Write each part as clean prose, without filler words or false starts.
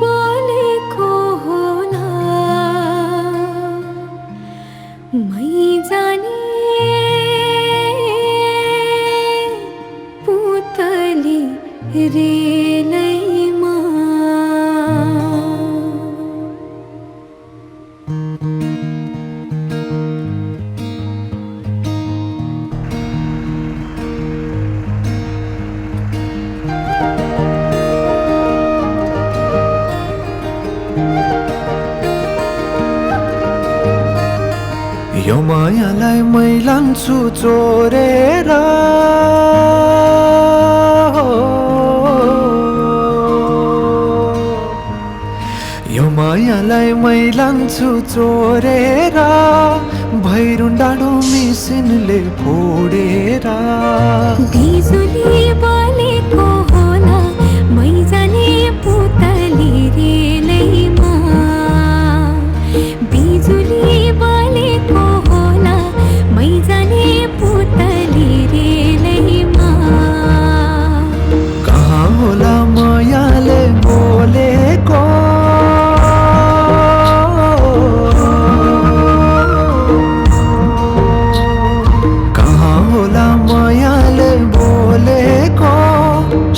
बोलेको होला मै जाने पुतली रेलैमा यो मायालाई मै लान्छु चोरेर यो मायालाई मै लान्छु चोरेर भैरुन डाँडो मिसिनले फोडेर बिजुली बोलेको होला मै जाने पुतली रेलैमा बिजुली बोलेको होला मै जाने पुतली रेलैमा कहाँ होला मायाले बोलेको कहाँ होला मायाले बोलेको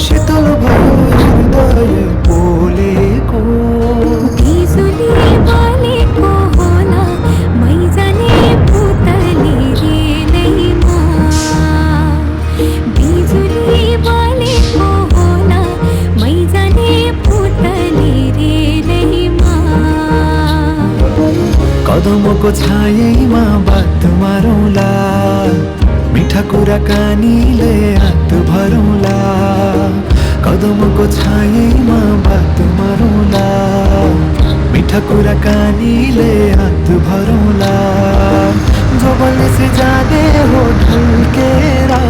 शीतल भयो हृदय बोलेको बिजुली बोलेको होला मै जाने पुतली रेलैमा बिजुली बोलेको होला मै जाने पुतली रेलैमा कदमको छायैमा बात मारौँला मिठा कुराकानीले हात भरौँला कदमको छायैमा बात मारौँला मिठा कुराकानीले हात भरौँला जोबनले से जाने हो ढल्केरा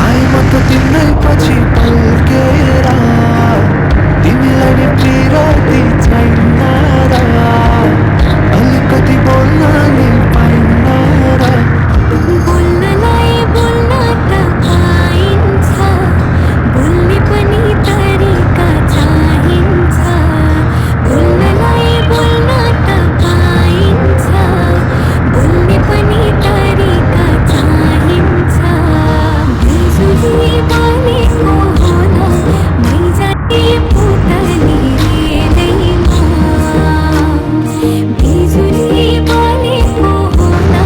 आए म त तिम्रै पछि पल्केरा तिमीलाई नि प्रियति छैन र अलिकति बोल्न नि पाइन्न र बोल्नलाई बोल्न त पाइन्छ बोल्ने पनि तरिका चाहिन्छ बोल्नलाई बोल्न त पाइन्छ बोल्ने पनि तरिका चाहिन्छ बिजुली बोलेको होला मै जाने पुतली रेलैमा बिजुली बोलेको होला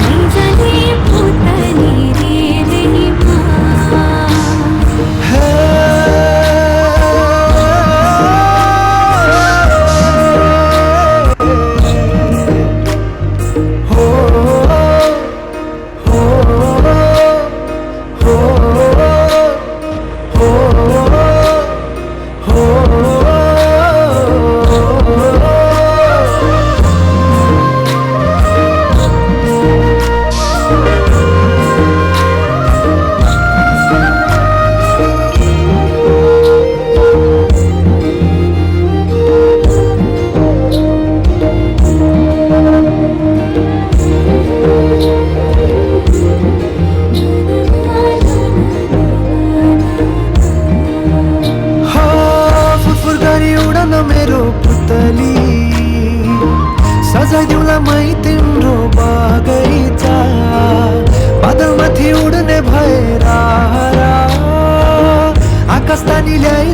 मै जाने पुतली रेलैमा हे हो हो हो हो फुरफुर गरी उडन मेरो पुतली सजाइदिउँला मै तिम्रो बगैँचा बादलमाथि उड्ने भएर आकाश तानी ल्याइ